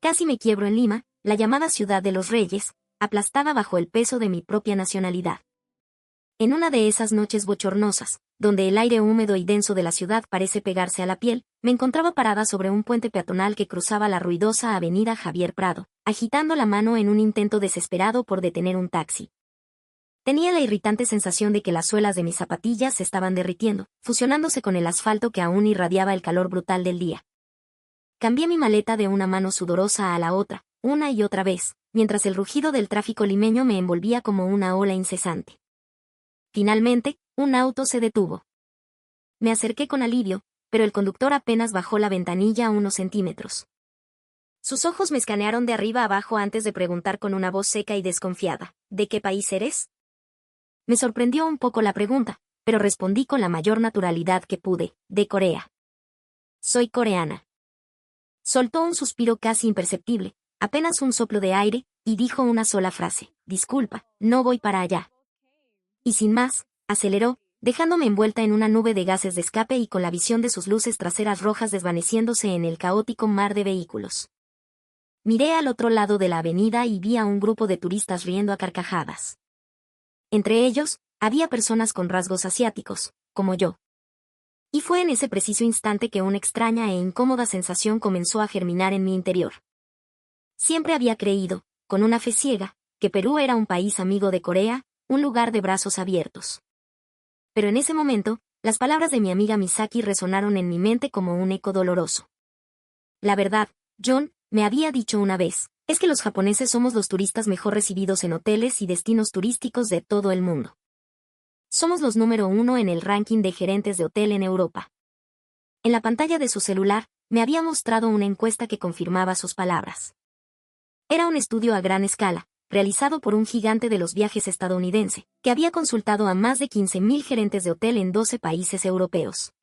Casi me quiebro en Lima, la llamada Ciudad de los Reyes, aplastada bajo el peso de mi propia nacionalidad. En una de esas noches bochornosas, donde el aire húmedo y denso de la ciudad parece pegarse a la piel, me encontraba parada sobre un puente peatonal que cruzaba la ruidosa avenida Javier Prado, agitando la mano en un intento desesperado por detener un taxi. Tenía la irritante sensación de que las suelas de mis zapatillas se estaban derritiendo, fusionándose con el asfalto que aún irradiaba el calor brutal del día. Cambié mi maleta de una mano sudorosa a la otra, una y otra vez, mientras el rugido del tráfico limeño me envolvía como una ola incesante. Finalmente, un auto se detuvo. Me acerqué con alivio, pero el conductor apenas bajó la ventanilla unos centímetros. Sus ojos me escanearon de arriba abajo antes de preguntar con una voz seca y desconfiada, ¿de qué país eres? Me sorprendió un poco la pregunta, pero respondí con la mayor naturalidad que pude, de Corea. Soy coreana. Soltó un suspiro casi imperceptible, apenas un soplo de aire, y dijo una sola frase, disculpa, no voy para allá. Y sin más, aceleró, dejándome envuelta en una nube de gases de escape y con la visión de sus luces traseras rojas desvaneciéndose en el caótico mar de vehículos. Miré al otro lado de la avenida y vi a un grupo de turistas riendo a carcajadas. Entre ellos, había personas con rasgos asiáticos, como yo. Y fue en ese preciso instante que una extraña e incómoda sensación comenzó a germinar en mi interior. Siempre había creído, con una fe ciega, que Perú era un país amigo de Corea, un lugar de brazos abiertos. Pero en ese momento, las palabras de mi amiga Misaki resonaron en mi mente como un eco doloroso. La verdad, John, me había dicho una vez, es que los japoneses somos los turistas mejor recibidos en hoteles y destinos turísticos de todo el mundo. Somos los número 1 en el ranking de gerentes de hotel en Europa. En la pantalla de su celular, me había mostrado una encuesta que confirmaba sus palabras. Era un estudio a gran escala, realizado por un gigante de los viajes estadounidense, que había consultado a más de 15.000 gerentes de hotel en 12 países europeos.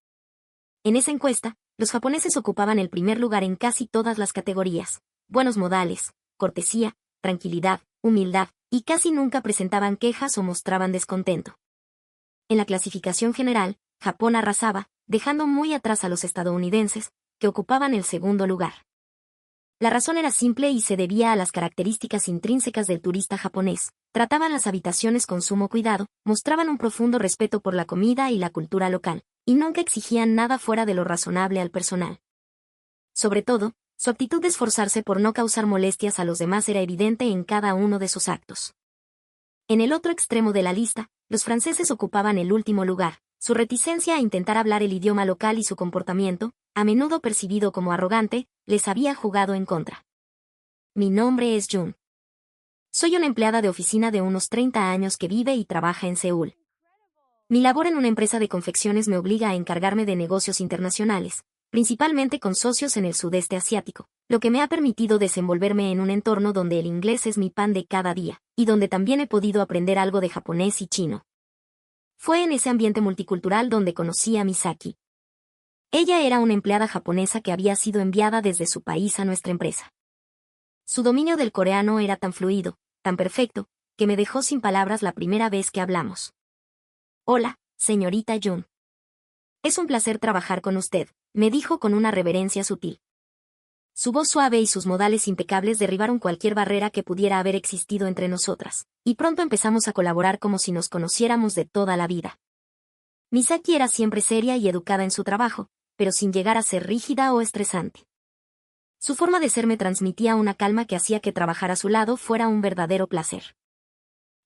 En esa encuesta, los japoneses ocupaban el primer lugar en casi todas las categorías: buenos modales, cortesía, tranquilidad, humildad, y casi nunca presentaban quejas o mostraban descontento. En la clasificación general, Japón arrasaba, dejando muy atrás a los estadounidenses, que ocupaban el segundo lugar. La razón era simple y se debía a las características intrínsecas del turista japonés. Trataban las habitaciones con sumo cuidado, mostraban un profundo respeto por la comida y la cultura local, y nunca exigían nada fuera de lo razonable al personal. Sobre todo, su actitud de esforzarse por no causar molestias a los demás era evidente en cada uno de sus actos. En el otro extremo de la lista, los franceses ocupaban el último lugar. Su reticencia a intentar hablar el idioma local y su comportamiento, a menudo percibido como arrogante, les había jugado en contra. Mi nombre es Jun. Soy una empleada de oficina de unos 30 años que vive y trabaja en Seúl. Mi labor en una empresa de confecciones me obliga a encargarme de negocios internacionales, principalmente con socios en el sudeste asiático, lo que me ha permitido desenvolverme en un entorno donde el inglés es mi pan de cada día, y donde también he podido aprender algo de japonés y chino. Fue en ese ambiente multicultural donde conocí a Misaki. Ella era una empleada japonesa que había sido enviada desde su país a nuestra empresa. Su dominio del coreano era tan fluido, tan perfecto, que me dejó sin palabras la primera vez que hablamos. Hola, señorita Jun. Es un placer trabajar con usted, me dijo con una reverencia sutil. Su voz suave y sus modales impecables derribaron cualquier barrera que pudiera haber existido entre nosotras, y pronto empezamos a colaborar como si nos conociéramos de toda la vida. Misaki era siempre seria y educada en su trabajo, pero sin llegar a ser rígida o estresante. Su forma de ser me transmitía una calma que hacía que trabajar a su lado fuera un verdadero placer.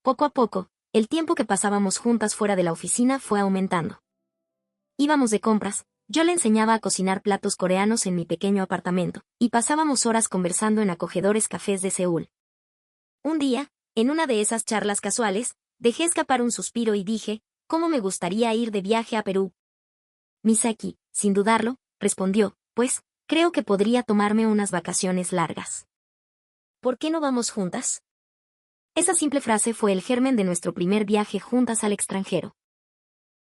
Poco a poco, el tiempo que pasábamos juntas fuera de la oficina fue aumentando. Íbamos de compras, yo le enseñaba a cocinar platos coreanos en mi pequeño apartamento, y pasábamos horas conversando en acogedores cafés de Seúl. Un día, en una de esas charlas casuales, dejé escapar un suspiro y dije, ¿cómo me gustaría ir de viaje a Perú? Misaki, sin dudarlo, respondió, pues, creo que podría tomarme unas vacaciones largas. ¿Por qué no vamos juntas? Esa simple frase fue el germen de nuestro primer viaje juntas al extranjero.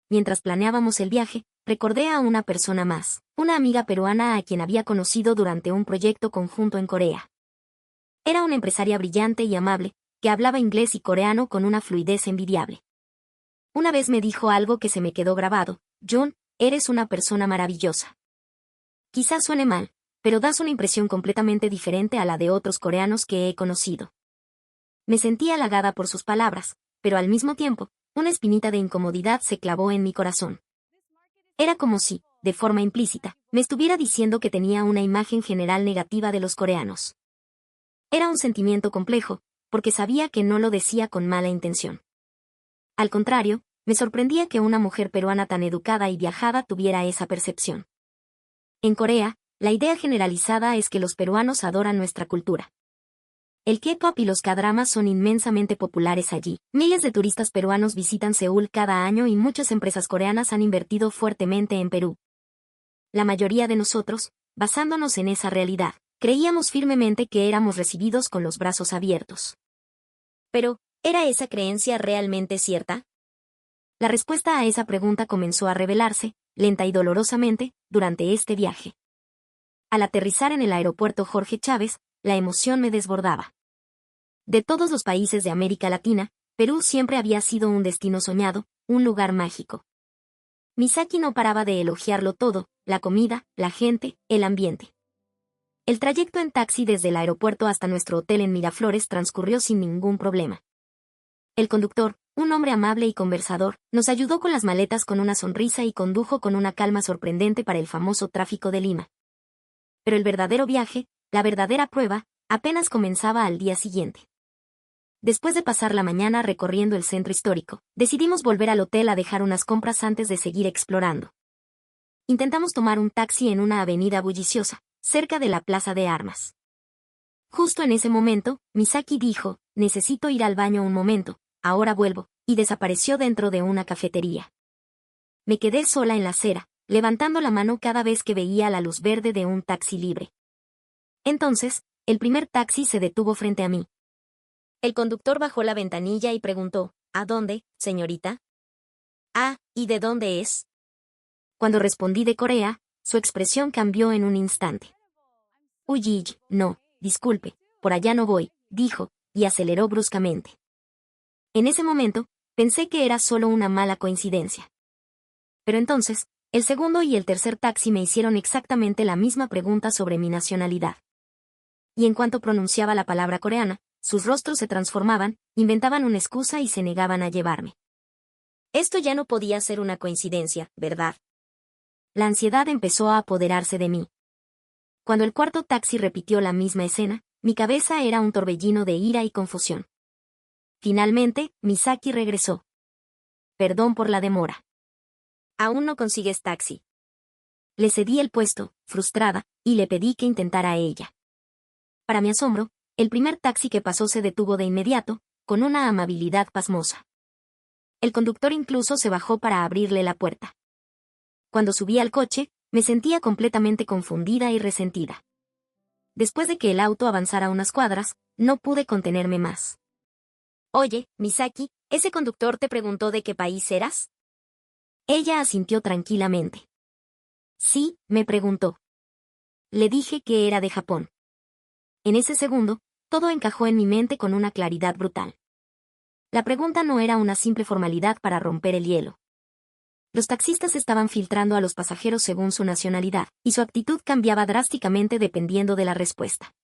Mientras planeábamos el viaje, recordé a una persona más, una amiga peruana a quien había conocido durante un proyecto conjunto en Corea. Era una empresaria brillante y amable, que hablaba inglés y coreano con una fluidez envidiable. Una vez me dijo algo que se me quedó grabado: Jun, eres una persona maravillosa. Quizás suene mal, pero das una impresión completamente diferente a la de otros coreanos que he conocido. Me sentí halagada por sus palabras, pero al mismo tiempo, una espinita de incomodidad se clavó en mi corazón. Era como si, de forma implícita, me estuviera diciendo que tenía una imagen general negativa de los coreanos. Era un sentimiento complejo, porque sabía que no lo decía con mala intención. Al contrario, me sorprendía que una mujer peruana tan educada y viajada tuviera esa percepción. En Corea, la idea generalizada es que los peruanos adoran nuestra cultura. El K-pop y los K-dramas son inmensamente populares allí. Miles de turistas peruanos visitan Seúl cada año y muchas empresas coreanas han invertido fuertemente en Perú. La mayoría de nosotros, basándonos en esa realidad, creíamos firmemente que éramos recibidos con los brazos abiertos. Pero, ¿era esa creencia realmente cierta? La respuesta a esa pregunta comenzó a revelarse, lenta y dolorosamente, durante este viaje. Al aterrizar en el aeropuerto Jorge Chávez, la emoción me desbordaba. De todos los países de América Latina, Perú siempre había sido un destino soñado, un lugar mágico. Misaki no paraba de elogiarlo todo, la comida, la gente, el ambiente. El trayecto en taxi desde el aeropuerto hasta nuestro hotel en Miraflores transcurrió sin ningún problema. El conductor, un hombre amable y conversador, nos ayudó con las maletas con una sonrisa y condujo con una calma sorprendente para el famoso tráfico de Lima. Pero el verdadero viaje, la verdadera prueba, apenas comenzaba al día siguiente. Después de pasar la mañana recorriendo el centro histórico, decidimos volver al hotel a dejar unas compras antes de seguir explorando. Intentamos tomar un taxi en una avenida bulliciosa, cerca de la Plaza de Armas. Justo en ese momento, Misaki dijo, necesito ir al baño un momento, ahora vuelvo, y desapareció dentro de una cafetería. Me quedé sola en la acera, levantando la mano cada vez que veía la luz verde de un taxi libre. Entonces, el primer taxi se detuvo frente a mí. El conductor bajó la ventanilla y preguntó, ¿a dónde, señorita? Ah, ¿y de dónde es? Cuando respondí de Corea, su expresión cambió en un instante. Uy, no, disculpe, por allá no voy, dijo, y aceleró bruscamente. En ese momento, pensé que era solo una mala coincidencia. Pero entonces, el segundo y el tercer taxi me hicieron exactamente la misma pregunta sobre mi nacionalidad. Y en cuanto pronunciaba la palabra coreana, sus rostros se transformaban, inventaban una excusa y se negaban a llevarme. Esto ya no podía ser una coincidencia, ¿verdad? La ansiedad empezó a apoderarse de mí. Cuando el cuarto taxi repitió la misma escena, mi cabeza era un torbellino de ira y confusión. Finalmente, Misaki regresó. Perdón por la demora. Aún no consigues taxi. Le cedí el puesto, frustrada, y le pedí que intentara a ella. Para mi asombro, el primer taxi que pasó se detuvo de inmediato, con una amabilidad pasmosa. El conductor incluso se bajó para abrirle la puerta. Cuando subí al coche, me sentía completamente confundida y resentida. Después de que el auto avanzara unas cuadras, no pude contenerme más. Oye, Misaki, ¿ese conductor te preguntó de qué país eras? Ella asintió tranquilamente. Sí, me preguntó. Le dije que era de Japón. En ese segundo, todo encajó en mi mente con una claridad brutal. La pregunta no era una simple formalidad para romper el hielo. Los taxistas estaban filtrando a los pasajeros según su nacionalidad, y su actitud cambiaba drásticamente dependiendo de la respuesta.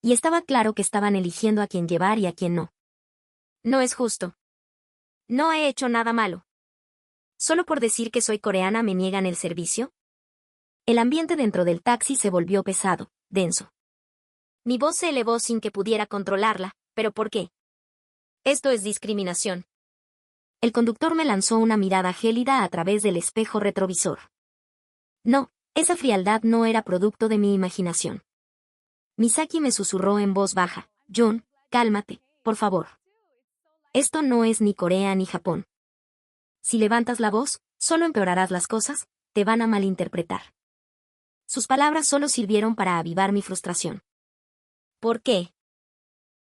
Y estaba claro que estaban eligiendo a quién llevar y a quién no. No es justo. No he hecho nada malo. ¿Solo por decir que soy coreana me niegan el servicio? El ambiente dentro del taxi se volvió pesado, denso. Mi voz se elevó sin que pudiera controlarla, ¿pero por qué? Esto es discriminación. El conductor me lanzó una mirada gélida a través del espejo retrovisor. No, esa frialdad no era producto de mi imaginación. Misaki me susurró en voz baja, Jun, cálmate, por favor. Esto no es ni Corea ni Japón. Si levantas la voz, solo empeorarás las cosas, te van a malinterpretar. Sus palabras solo sirvieron para avivar mi frustración. ¿Por qué?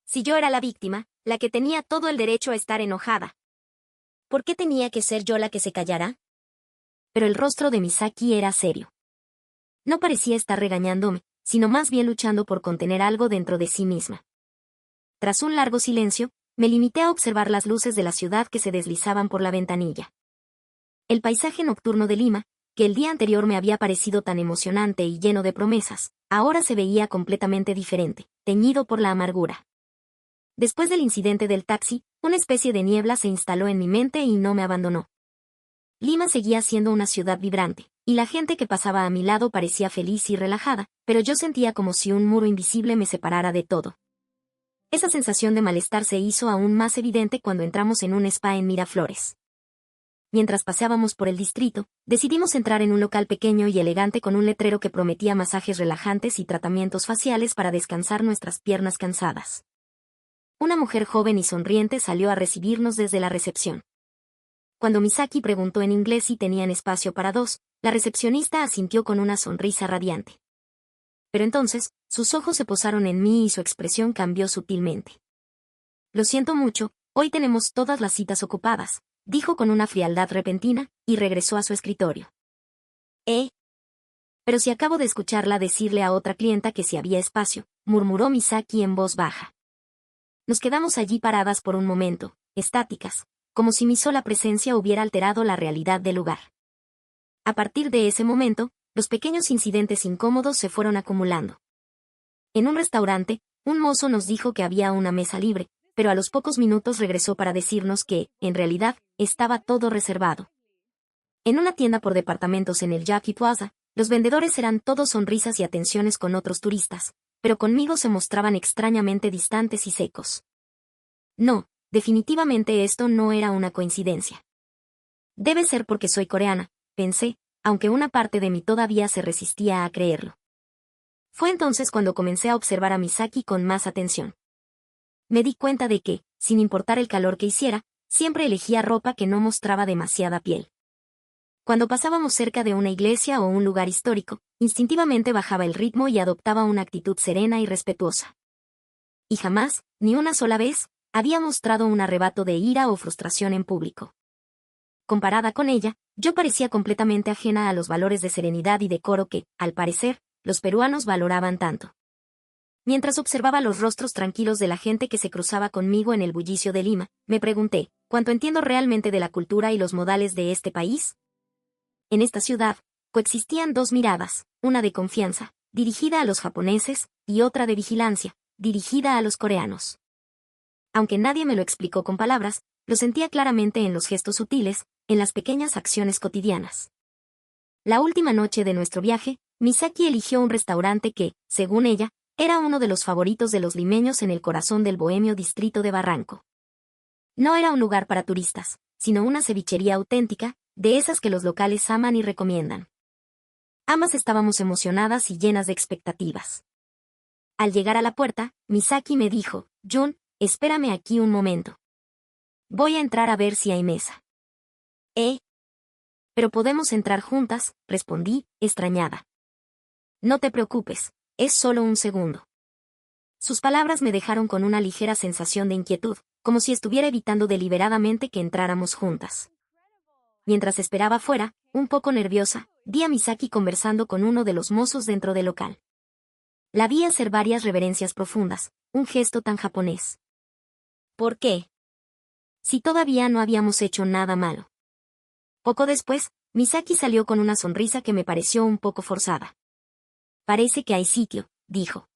Si yo era la víctima, la que tenía todo el derecho a estar enojada. ¿Por qué tenía que ser yo la que se callara? Pero el rostro de Misaki era serio. No parecía estar regañándome, sino más bien luchando por contener algo dentro de sí misma. Tras un largo silencio, me limité a observar las luces de la ciudad que se deslizaban por la ventanilla. El paisaje nocturno de Lima, que el día anterior me había parecido tan emocionante y lleno de promesas, ahora se veía completamente diferente, teñido por la amargura. Después del incidente del taxi, una especie de niebla se instaló en mi mente y no me abandonó. Lima seguía siendo una ciudad vibrante, y la gente que pasaba a mi lado parecía feliz y relajada, pero yo sentía como si un muro invisible me separara de todo. Esa sensación de malestar se hizo aún más evidente cuando entramos en un spa en Miraflores. Mientras paseábamos por el distrito, decidimos entrar en un local pequeño y elegante con un letrero que prometía masajes relajantes y tratamientos faciales para descansar nuestras piernas cansadas. Una mujer joven y sonriente salió a recibirnos desde la recepción. Cuando Misaki preguntó en inglés si tenían espacio para dos, la recepcionista asintió con una sonrisa radiante. Pero entonces, sus ojos se posaron en mí y su expresión cambió sutilmente. Lo siento mucho, hoy tenemos todas las citas ocupadas, dijo con una frialdad repentina, y regresó a su escritorio. Pero si acabo de escucharla decirle a otra clienta que si había espacio, murmuró Misaki en voz baja. Nos quedamos allí paradas por un momento, estáticas, como si mi sola presencia hubiera alterado la realidad del lugar. A partir de ese momento, los pequeños incidentes incómodos se fueron acumulando. En un restaurante, un mozo nos dijo que había una mesa libre, pero a los pocos minutos regresó para decirnos que, en realidad, estaba todo reservado. En una tienda por departamentos en el Jackie Plaza, los vendedores eran todos sonrisas y atenciones con otros turistas, pero conmigo se mostraban extrañamente distantes y secos. No, definitivamente esto no era una coincidencia. Debe ser porque soy coreana, pensé, aunque una parte de mí todavía se resistía a creerlo. Fue entonces cuando comencé a observar a Misaki con más atención. Me di cuenta de que, sin importar el calor que hiciera, siempre elegía ropa que no mostraba demasiada piel. Cuando pasábamos cerca de una iglesia o un lugar histórico, instintivamente bajaba el ritmo y adoptaba una actitud serena y respetuosa. Y jamás, ni una sola vez, había mostrado un arrebato de ira o frustración en público. Comparada con ella, yo parecía completamente ajena a los valores de serenidad y decoro que, al parecer, los peruanos valoraban tanto. Mientras observaba los rostros tranquilos de la gente que se cruzaba conmigo en el bullicio de Lima, me pregunté, ¿cuánto entiendo realmente de la cultura y los modales de este país? En esta ciudad, coexistían dos miradas, una de confianza, dirigida a los japoneses, y otra de vigilancia, dirigida a los coreanos. Aunque nadie me lo explicó con palabras, lo sentía claramente en los gestos sutiles, en las pequeñas acciones cotidianas. La última noche de nuestro viaje, Misaki eligió un restaurante que, según ella, era uno de los favoritos de los limeños en el corazón del bohemio distrito de Barranco. No era un lugar para turistas, sino una cevichería auténtica, de esas que los locales aman y recomiendan. Ambas estábamos emocionadas y llenas de expectativas. Al llegar a la puerta, Misaki me dijo, Jun, espérame aquí un momento. Voy a entrar a ver si hay mesa. Pero podemos entrar juntas, respondí, extrañada. No te preocupes, es solo un segundo. Sus palabras me dejaron con una ligera sensación de inquietud, como si estuviera evitando deliberadamente que entráramos juntas. Mientras esperaba fuera, un poco nerviosa, vi a Misaki conversando con uno de los mozos dentro del local. La vi hacer varias reverencias profundas, un gesto tan japonés. ¿Por qué? Si todavía no habíamos hecho nada malo. Poco después, Misaki salió con una sonrisa que me pareció un poco forzada. Parece que hay sitio, dijo.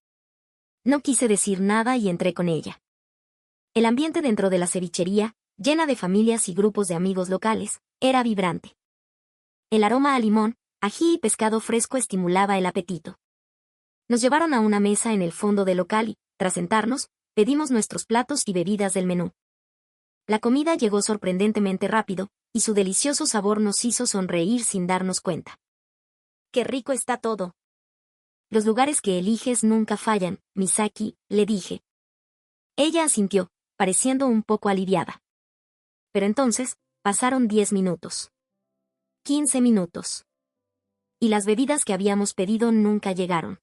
No quise decir nada y entré con ella. El ambiente dentro de la cevichería, llena de familias y grupos de amigos locales, era vibrante. El aroma a limón, ají y pescado fresco estimulaba el apetito. Nos llevaron a una mesa en el fondo del local y, tras sentarnos, pedimos nuestros platos y bebidas del menú. La comida llegó sorprendentemente rápido, y su delicioso sabor nos hizo sonreír sin darnos cuenta. ¡Qué rico está todo! Los lugares que eliges nunca fallan, Misaki, le dije. Ella asintió, pareciendo un poco aliviada. Pero entonces, pasaron 10 minutos. 15 minutos. Y las bebidas que habíamos pedido nunca llegaron.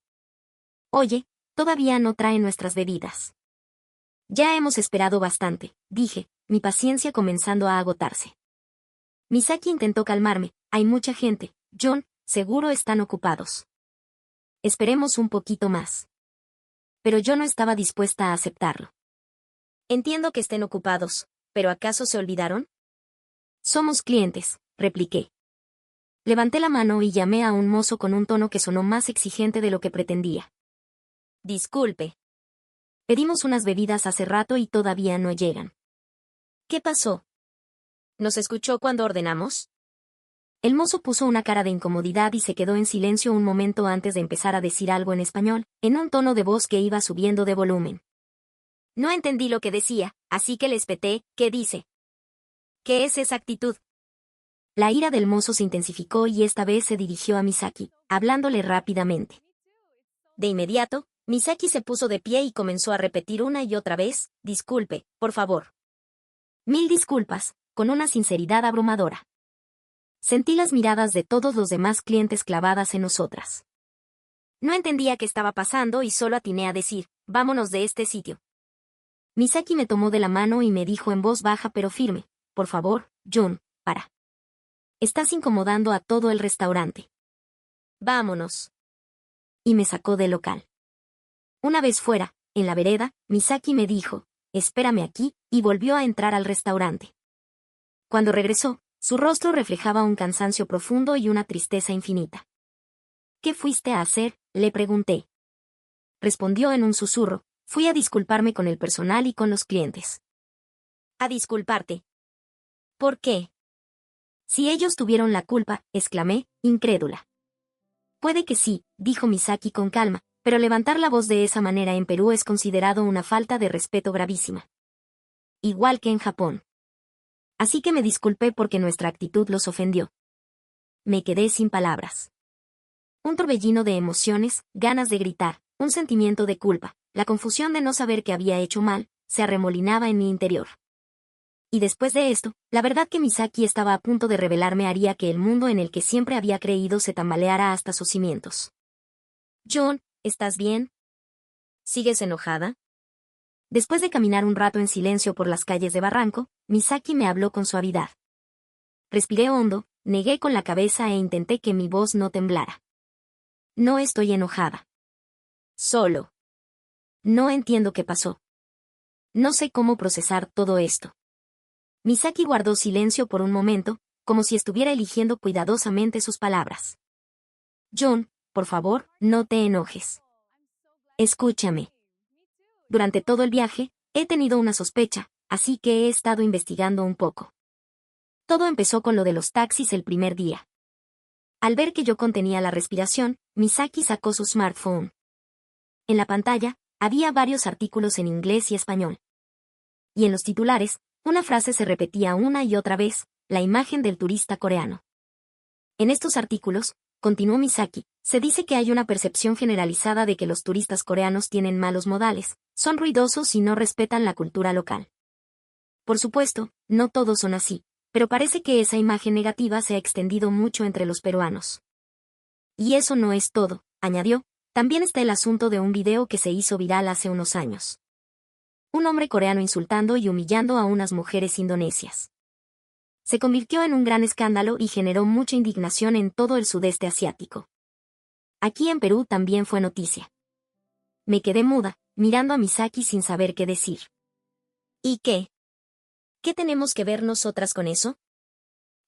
Oye, todavía no traen nuestras bebidas. Ya hemos esperado bastante, dije, mi paciencia comenzando a agotarse. Misaki intentó calmarme, hay mucha gente, John, seguro están ocupados. Esperemos un poquito más. Pero yo no estaba dispuesta a aceptarlo. Entiendo que estén ocupados, pero ¿acaso se olvidaron? Somos clientes, repliqué. Levanté la mano y llamé a un mozo con un tono que sonó más exigente de lo que pretendía. Disculpe. Pedimos unas bebidas hace rato y todavía no llegan. ¿Qué pasó? ¿Nos escuchó cuando ordenamos? El mozo puso una cara de incomodidad y se quedó en silencio un momento antes de empezar a decir algo en español, en un tono de voz que iba subiendo de volumen. No entendí lo que decía, así que le espeté, ¿qué dice? ¿Qué es esa actitud? La ira del mozo se intensificó y esta vez se dirigió a Misaki, hablándole rápidamente. De inmediato, Misaki se puso de pie y comenzó a repetir una y otra vez, disculpe, por favor. Mil disculpas, con una sinceridad abrumadora. Sentí las miradas de todos los demás clientes clavadas en nosotras. No entendía qué estaba pasando y solo atiné a decir, vámonos de este sitio. Misaki me tomó de la mano y me dijo en voz baja pero firme, por favor, Jun, para. Estás incomodando a todo el restaurante. Vámonos. Y me sacó del local. Una vez fuera, en la vereda, Misaki me dijo, espérame aquí, y volvió a entrar al restaurante. Cuando regresó, su rostro reflejaba un cansancio profundo y una tristeza infinita. ¿Qué fuiste a hacer?, le pregunté. Respondió en un susurro, fui a disculparme con el personal y con los clientes. ¿A disculparte? ¿Por qué? Si ellos tuvieron la culpa, exclamé, incrédula. Puede que sí, dijo Misaki con calma, pero levantar la voz de esa manera en Perú es considerado una falta de respeto gravísima. Igual que en Japón. Así que me disculpé porque nuestra actitud los ofendió. Me quedé sin palabras. Un torbellino de emociones, ganas de gritar, un sentimiento de culpa, la confusión de no saber que había hecho mal, se arremolinaba en mi interior. Y después de esto, la verdad que Misaki estaba a punto de revelarme haría que el mundo en el que siempre había creído se tambaleara hasta sus cimientos. John, ¿estás bien? ¿Sigues enojada? Después de caminar un rato en silencio por las calles de Barranco, Misaki me habló con suavidad. Respiré hondo, negué con la cabeza e intenté que mi voz no temblara. No estoy enojada. Solo. No entiendo qué pasó. No sé cómo procesar todo esto. Misaki guardó silencio por un momento, como si estuviera eligiendo cuidadosamente sus palabras. John, por favor, no te enojes. Escúchame. Durante todo el viaje, he tenido una sospecha, así que he estado investigando un poco. Todo empezó con lo de los taxis el primer día. Al ver que yo contenía la respiración, Misaki sacó su smartphone. En la pantalla, había varios artículos en inglés y español. Y en los titulares, una frase se repetía una y otra vez, la imagen del turista coreano. En estos artículos, continuó Misaki, se dice que hay una percepción generalizada de que los turistas coreanos tienen malos modales, son ruidosos y no respetan la cultura local. Por supuesto, no todos son así, pero parece que esa imagen negativa se ha extendido mucho entre los peruanos. Y eso no es todo, añadió, también está el asunto de un video que se hizo viral hace unos años. Un hombre coreano insultando y humillando a unas mujeres indonesias. Se convirtió en un gran escándalo y generó mucha indignación en todo el sudeste asiático. Aquí en Perú también fue noticia. Me quedé muda, mirando a Misaki sin saber qué decir. ¿Y qué? ¿Qué tenemos que ver nosotras con eso?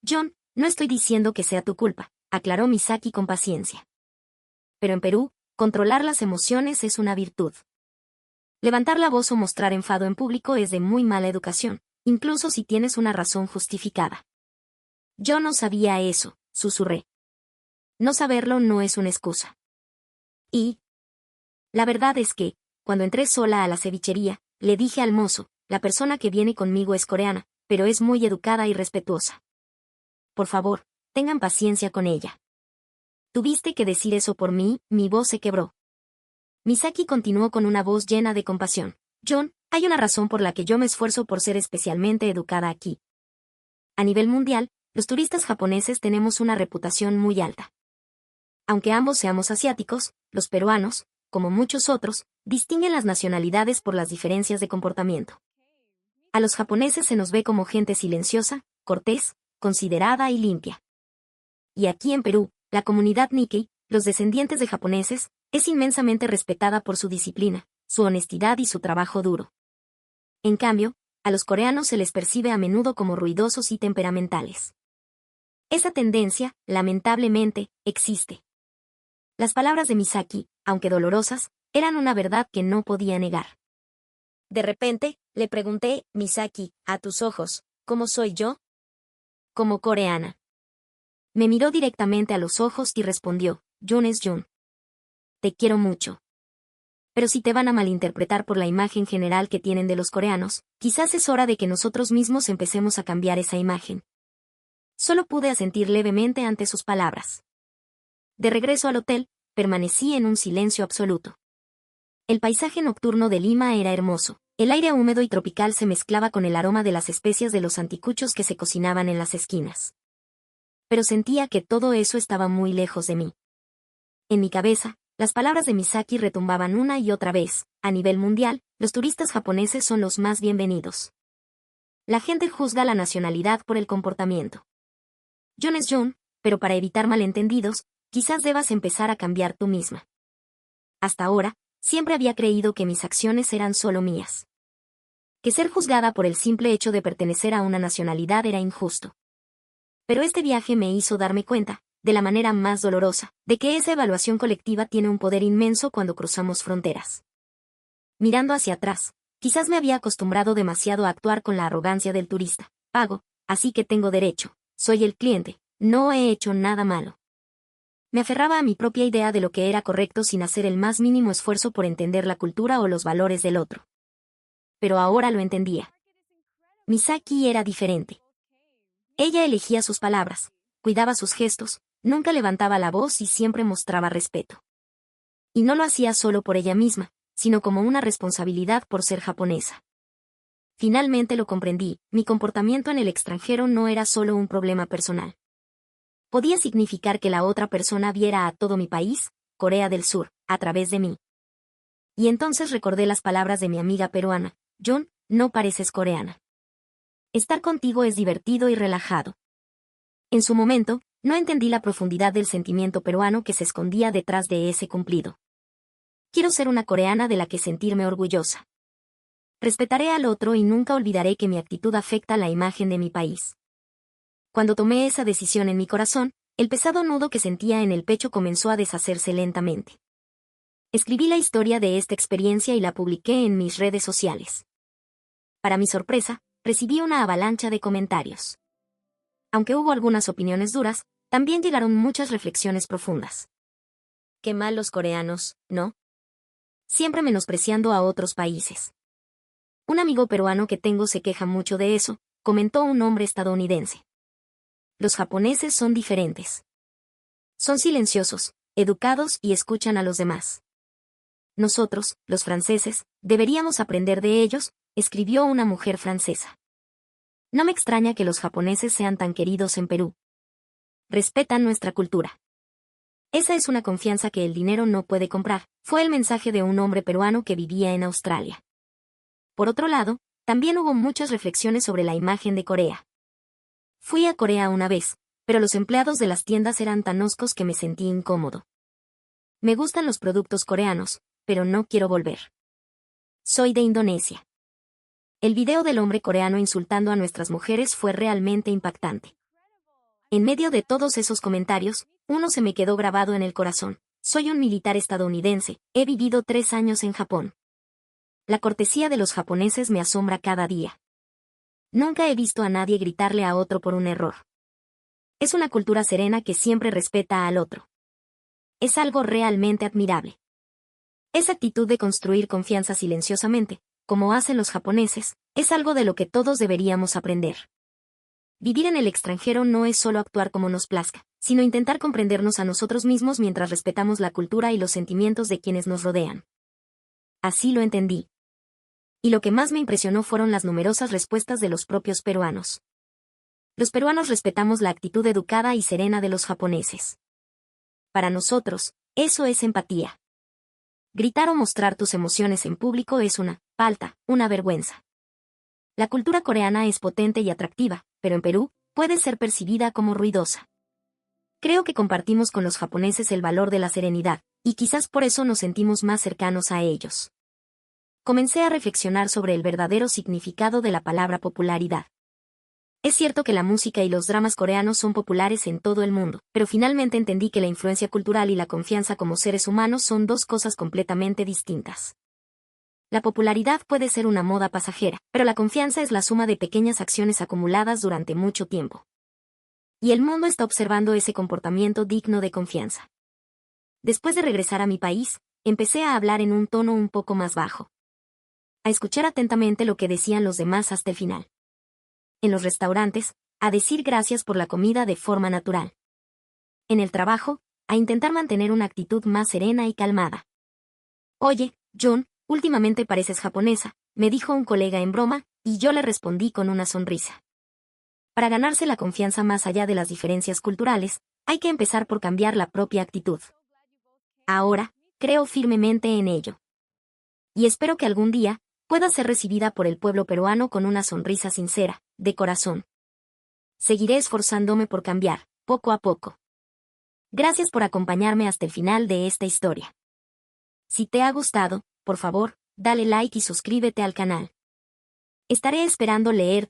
John, no estoy diciendo que sea tu culpa, aclaró Misaki con paciencia. Pero en Perú, controlar las emociones es una virtud. Levantar la voz o mostrar enfado en público es de muy mala educación, incluso si tienes una razón justificada. Yo no sabía eso, susurré. No saberlo no es una excusa. Y la verdad es que, cuando entré sola a la cevichería, le dije al mozo, la persona que viene conmigo es coreana, pero es muy educada y respetuosa. Por favor, tengan paciencia con ella. Tuviste que decir eso por mí, mi voz se quebró. Misaki continuó con una voz llena de compasión. John, hay una razón por la que yo me esfuerzo por ser especialmente educada aquí. A nivel mundial, los turistas japoneses tenemos una reputación muy alta. Aunque ambos seamos asiáticos, los peruanos, como muchos otros, distinguen las nacionalidades por las diferencias de comportamiento. A los japoneses se nos ve como gente silenciosa, cortés, considerada y limpia. Y aquí en Perú, la comunidad Nikkei, los descendientes de japoneses, es inmensamente respetada por su disciplina, su honestidad y su trabajo duro. En cambio, a los coreanos se les percibe a menudo como ruidosos y temperamentales. Esa tendencia, lamentablemente, existe. Las palabras de Misaki, aunque dolorosas, eran una verdad que no podía negar. De repente, le pregunté, Misaki, a tus ojos, ¿cómo soy yo? Como coreana. Me miró directamente a los ojos y respondió, Jun es Jun. Te quiero mucho. Pero si te van a malinterpretar por la imagen general que tienen de los coreanos, quizás es hora de que nosotros mismos empecemos a cambiar esa imagen. Solo pude asentir levemente ante sus palabras. De regreso al hotel, permanecí en un silencio absoluto. El paisaje nocturno de Lima era hermoso. El aire húmedo y tropical se mezclaba con el aroma de las especias de los anticuchos que se cocinaban en las esquinas. Pero sentía que todo eso estaba muy lejos de mí. En mi cabeza, las palabras de Misaki retumbaban una y otra vez. A nivel mundial, los turistas japoneses son los más bienvenidos. La gente juzga la nacionalidad por el comportamiento. Jun es Jun, pero para evitar malentendidos, quizás debas empezar a cambiar tú misma. Hasta ahora, siempre había creído que mis acciones eran solo mías. Que ser juzgada por el simple hecho de pertenecer a una nacionalidad era injusto. Pero este viaje me hizo darme cuenta, de la manera más dolorosa, de que esa evaluación colectiva tiene un poder inmenso cuando cruzamos fronteras. Mirando hacia atrás, quizás me había acostumbrado demasiado a actuar con la arrogancia del turista. Pago, así que tengo derecho. Soy el cliente, no he hecho nada malo. Me aferraba a mi propia idea de lo que era correcto sin hacer el más mínimo esfuerzo por entender la cultura o los valores del otro. Pero ahora lo entendía. Misaki era diferente. Ella elegía sus palabras, cuidaba sus gestos, nunca levantaba la voz y siempre mostraba respeto. Y no lo hacía solo por ella misma, sino como una responsabilidad por ser japonesa. Finalmente lo comprendí, mi comportamiento en el extranjero no era solo un problema personal. Podía significar que la otra persona viera a todo mi país, Corea del Sur, a través de mí. Y entonces recordé las palabras de mi amiga peruana, Jun, no pareces coreana. Estar contigo es divertido y relajado. En su momento, no entendí la profundidad del sentimiento peruano que se escondía detrás de ese cumplido. Quiero ser una coreana de la que sentirme orgullosa. Respetaré al otro y nunca olvidaré que mi actitud afecta la imagen de mi país. Cuando tomé esa decisión en mi corazón, el pesado nudo que sentía en el pecho comenzó a deshacerse lentamente. Escribí la historia de esta experiencia y la publiqué en mis redes sociales. Para mi sorpresa, recibí una avalancha de comentarios. Aunque hubo algunas opiniones duras, también llegaron muchas reflexiones profundas. Qué mal los coreanos, ¿no? Siempre menospreciando a otros países. Un amigo peruano que tengo se queja mucho de eso, comentó un hombre estadounidense. Los japoneses son diferentes. Son silenciosos, educados y escuchan a los demás. Nosotros, los franceses, deberíamos aprender de ellos, escribió una mujer francesa. No me extraña que los japoneses sean tan queridos en Perú. Respetan nuestra cultura. Esa es una confianza que el dinero no puede comprar, fue el mensaje de un hombre peruano que vivía en Australia. Por otro lado, también hubo muchas reflexiones sobre la imagen de Corea. Fui a Corea una vez, pero los empleados de las tiendas eran tan hoscos que me sentí incómodo. Me gustan los productos coreanos, pero no quiero volver. Soy de Indonesia. El video del hombre coreano insultando a nuestras mujeres fue realmente impactante. En medio de todos esos comentarios, uno se me quedó grabado en el corazón. Soy un militar estadounidense, he vivido 3 años en Japón. La cortesía de los japoneses me asombra cada día. Nunca he visto a nadie gritarle a otro por un error. Es una cultura serena que siempre respeta al otro. Es algo realmente admirable. Esa actitud de construir confianza silenciosamente, como hacen los japoneses, es algo de lo que todos deberíamos aprender. Vivir en el extranjero no es solo actuar como nos plazca, sino intentar comprendernos a nosotros mismos mientras respetamos la cultura y los sentimientos de quienes nos rodean. Así lo entendí. Y lo que más me impresionó fueron las numerosas respuestas de los propios peruanos. Los peruanos respetamos la actitud educada y serena de los japoneses. Para nosotros, eso es empatía. Gritar o mostrar tus emociones en público es una falta, una vergüenza. La cultura coreana es potente y atractiva, pero en Perú, puede ser percibida como ruidosa. Creo que compartimos con los japoneses el valor de la serenidad, y quizás por eso nos sentimos más cercanos a ellos. Comencé a reflexionar sobre el verdadero significado de la palabra popularidad. Es cierto que la música y los dramas coreanos son populares en todo el mundo, pero finalmente entendí que la influencia cultural y la confianza como seres humanos son dos cosas completamente distintas. La popularidad puede ser una moda pasajera, pero la confianza es la suma de pequeñas acciones acumuladas durante mucho tiempo. Y el mundo está observando ese comportamiento digno de confianza. Después de regresar a mi país, empecé a hablar en un tono un poco más bajo. A escuchar atentamente lo que decían los demás hasta el final. En los restaurantes, a decir gracias por la comida de forma natural. En el trabajo, a intentar mantener una actitud más serena y calmada. Oye, John, últimamente pareces japonesa, me dijo un colega en broma, y yo le respondí con una sonrisa. Para ganarse la confianza más allá de las diferencias culturales, hay que empezar por cambiar la propia actitud. Ahora, creo firmemente en ello. Y espero que algún día, pueda ser recibida por el pueblo peruano con una sonrisa sincera, de corazón. Seguiré esforzándome por cambiar, poco a poco. Gracias por acompañarme hasta el final de esta historia. Si te ha gustado, por favor, dale like y suscríbete al canal. Estaré esperando leer